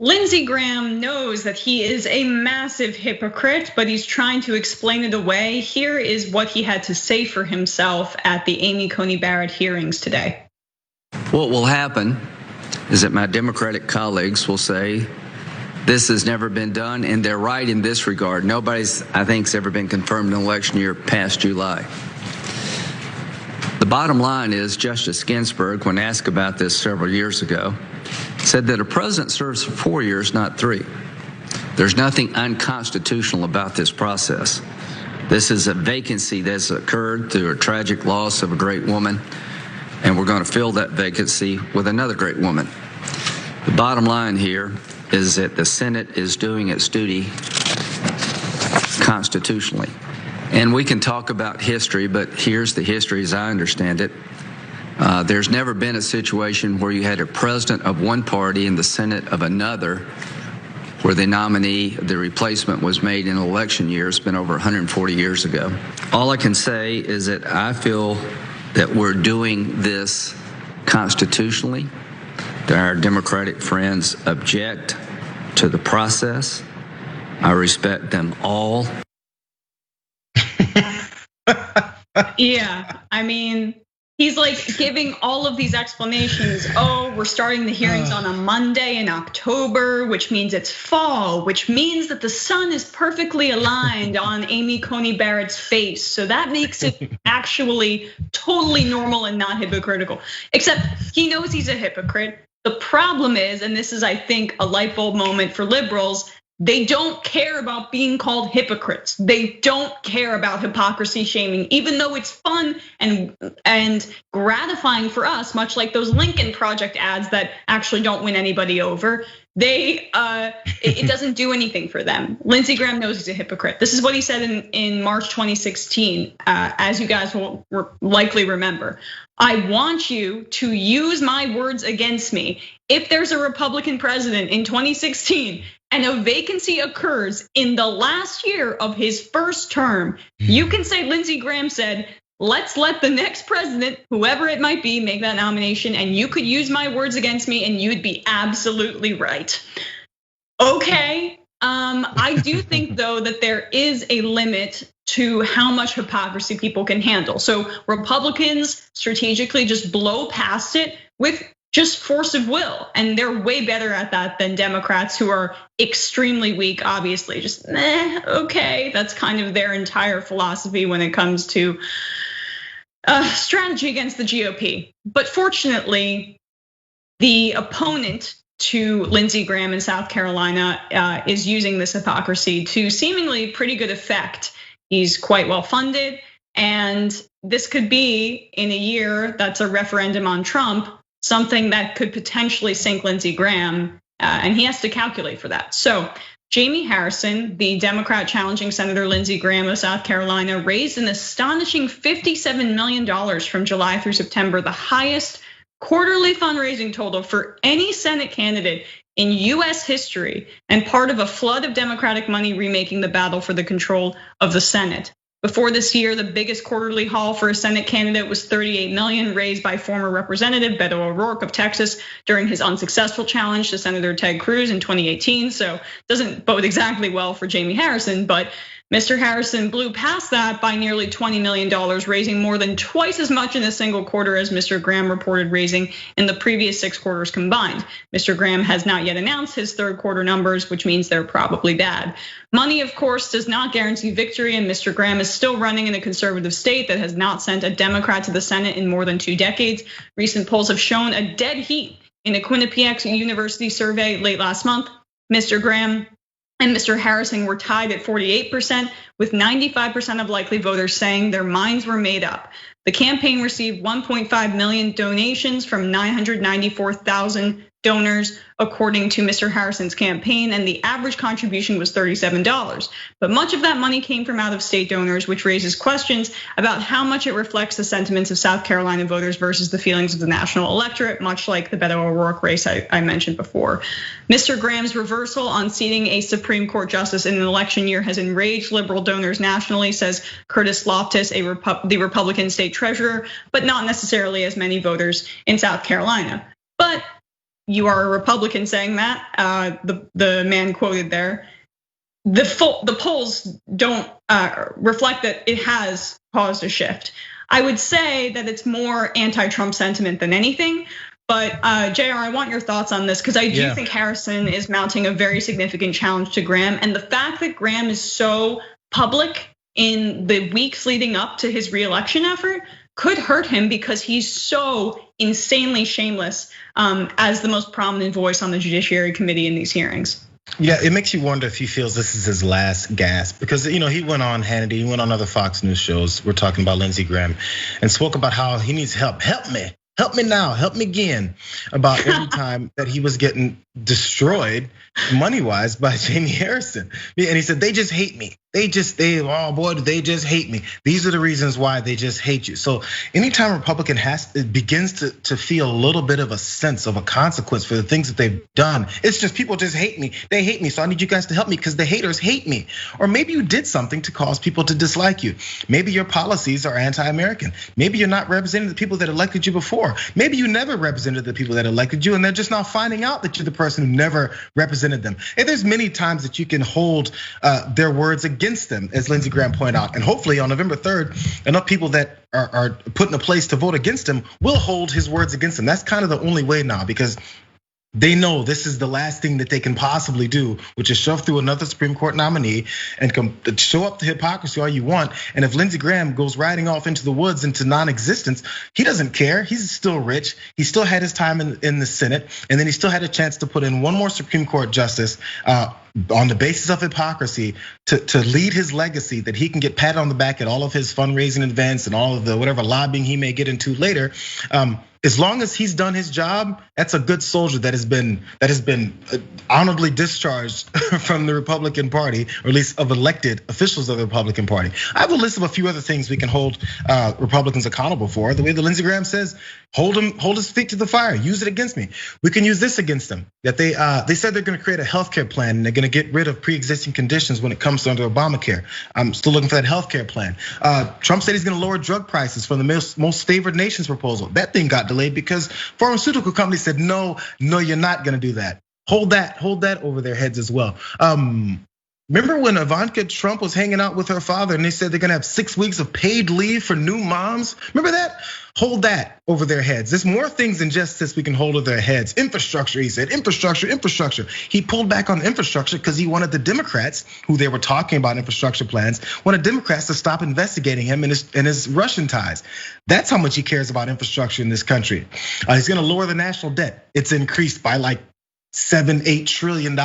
Lindsey Graham knows that he is a massive hypocrite, but he's trying to explain it away. Here is what he had to say for himself at the Amy Coney Barrett hearings today. What will happen is that my Democratic colleagues will say, this has never been done, and they're right in this regard. Nobody's, I think, has ever been confirmed in an election year past July. The bottom line is Justice Ginsburg, when asked about this several years ago, said that a president serves for 4 years, not 3. There's nothing unconstitutional about this process. This is a vacancy that's occurred through a tragic loss of a great woman, and we're going to fill that vacancy with another great woman. The bottom line here is that the Senate is doing its duty constitutionally. And we can talk about history, but here's the history as I understand it. There's never been a situation where you had a president of one party in the Senate of another, where the nominee, the replacement was made in an election year. It's been over 140 years ago. All I can say is that I feel that we're doing this constitutionally, that our Democratic friends object to the process. I respect them all. Yeah, I mean, he's like giving all of these explanations. Oh, we're starting the hearings on a Monday in October, which means it's fall, which means that the sun is perfectly aligned on Amy Coney Barrett's face. So that makes it actually totally normal and not hypocritical, except he knows he's a hypocrite. The problem is, and this is, I think, a light bulb moment for liberals, they don't care about being called hypocrites. They don't care about hypocrisy shaming, even though it's fun and gratifying for us, much like those Lincoln Project ads that actually don't win anybody over. It doesn't do anything for them. Lindsey Graham knows he's a hypocrite. This is what he said in March 2016, as you guys will likely remember. I want you to use my words against me. If there's a Republican president in 2016 and a vacancy occurs in the last year of his first term, you can say Lindsey Graham said, let's let the next president, whoever it might be, make that nomination, and you could use my words against me and you'd be absolutely right. Okay, I do think though that there is a limit to how much hypocrisy people can handle. So Republicans strategically just blow past it with just force of will. And they're way better at that than Democrats, who are extremely weak, obviously. Just, okay, that's kind of their entire philosophy when it comes to strategy against the GOP. But fortunately, the opponent to Lindsey Graham in South Carolina is using this hypocrisy to seemingly pretty good effect. He's quite well funded, and this could be, in a year that's a referendum on Trump, something that could potentially sink Lindsey Graham, and he has to calculate for that. So Jamie Harrison, the Democrat challenging Senator Lindsey Graham of South Carolina, raised an astonishing $57 million from July through September, the highest quarterly fundraising total for any Senate candidate in US history, and part of a flood of Democratic money remaking the battle for the control of the Senate. Before this year, the biggest quarterly haul for a Senate candidate was $38 million, raised by former Representative Beto O'Rourke of Texas during his unsuccessful challenge to Senator Ted Cruz in 2018. So doesn't bode exactly well for Jamie Harrison, but Mr. Harrison blew past that by nearly $20 million, raising more than twice as much in a single quarter as Mr. Graham reported raising in the previous 6 quarters combined. Mr. Graham has not yet announced his third quarter numbers, which means they're probably bad. Money, of course, does not guarantee victory, and Mr. Graham is still running in a conservative state that has not sent a Democrat to the Senate in more than 2 decades. Recent polls have shown a dead heat in a Quinnipiac University survey late last month. Mr. Graham and Mr. Harrison were tied at 48%, with 95% of likely voters saying their minds were made up. The campaign received 1.5 million donations from 994,000 donors, according to Mr. Harrison's campaign, and the average contribution was $37. But much of that money came from out-of-state donors, which raises questions about how much it reflects the sentiments of South Carolina voters versus the feelings of the national electorate, much like the Beto O'Rourke race I mentioned before. Mr. Graham's reversal on seating a Supreme Court justice in an election year has enraged liberal donors nationally, says Curtis Loftus, the Republican state treasurer, but not necessarily as many voters in South Carolina. But you are a Republican saying that, the man quoted there, the polls don't reflect that it has caused a shift. I would say that it's more anti-Trump sentiment than anything. But JR, I want your thoughts on this because I do think Harrison is mounting a very significant challenge to Graham. And the fact that Graham is so public in the weeks leading up to his reelection effort could hurt him because he's so insanely shameless as the most prominent voice on the Judiciary Committee in these hearings. Yeah, it makes you wonder if he feels this is his last gasp because he went on Hannity, he went on other Fox News shows. We're talking about Lindsey Graham and spoke about how he needs help. Help me now, help me again. About every time that he was getting destroyed money-wise by Jamie Harrison. And he said, they just hate me. Oh boy, they just hate me. These are the reasons why they just hate you. So anytime a Republican begins to feel a little bit of a sense of a consequence for the things that they've done, it's just people just hate me. They hate me, so I need you guys to help me because the haters hate me. Or maybe you did something to cause people to dislike you. Maybe your policies are anti-American. Maybe you're not representing the people that elected you before. Maybe you never represented the people that elected you and they're just now finding out that you're the person who never represented them. And there's many times that you can hold their words against them, as Lindsey Graham pointed out. And hopefully on November 3rd, enough people that are put in a place to vote against him will hold his words against him. That's kind of the only way now because they know this is the last thing that they can possibly do, which is shove through another Supreme Court nominee and show up the hypocrisy all you want. And if Lindsey Graham goes riding off into the woods, into non-existence, he doesn't care. He's still rich. He still had his time in the Senate, and then he still had a chance to put in one more Supreme Court justice on the basis of hypocrisy to lead his legacy that he can get patted on the back at all of his fundraising events and all of the whatever lobbying he may get into later. As long as he's done his job, that's a good soldier that has been honorably discharged from the Republican Party, or at least of elected officials of the Republican Party. I have a list of a few other things we can hold Republicans accountable for. The way that Lindsey Graham says, hold his feet to the fire, use it against me. We can use this against them. That they said they're gonna create a healthcare plan and they're gonna get rid of pre-existing conditions when it comes to under Obamacare. I'm still looking for that healthcare plan. Trump said he's gonna lower drug prices from the most favored nations proposal. That thing got delayed because pharmaceutical companies said, no, you're not gonna do that. Hold that over their heads as well. Remember when Ivanka Trump was hanging out with her father and they said they're gonna have 6 weeks of paid leave for new moms? Remember that? Hold that over their heads. There's more things than just this we can hold over their heads. Infrastructure, he said, infrastructure. He pulled back on infrastructure because he wanted the Democrats, who they were talking about infrastructure plans, wanted Democrats to stop investigating him and his Russian ties. That's how much he cares about infrastructure in this country. He's gonna lower the national debt. It's increased by like $7-8 trillion.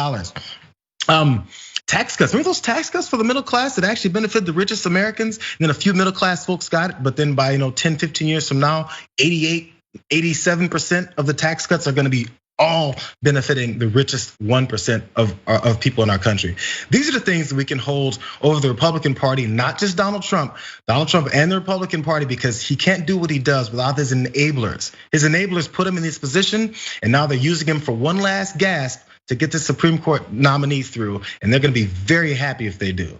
Tax cuts, remember those tax cuts for the middle class that actually benefit the richest Americans? And then a few middle class folks got it, but then by 10-15 years from now, 87% of the tax cuts are gonna be all benefiting the richest 1% of people in our country. These are the things that we can hold over the Republican Party, not just Donald Trump and the Republican Party, because he can't do what he does without his enablers. His enablers put him in this position, and now they're using him for one last gasp to get the Supreme Court nominee through, and they're gonna be very happy if they do.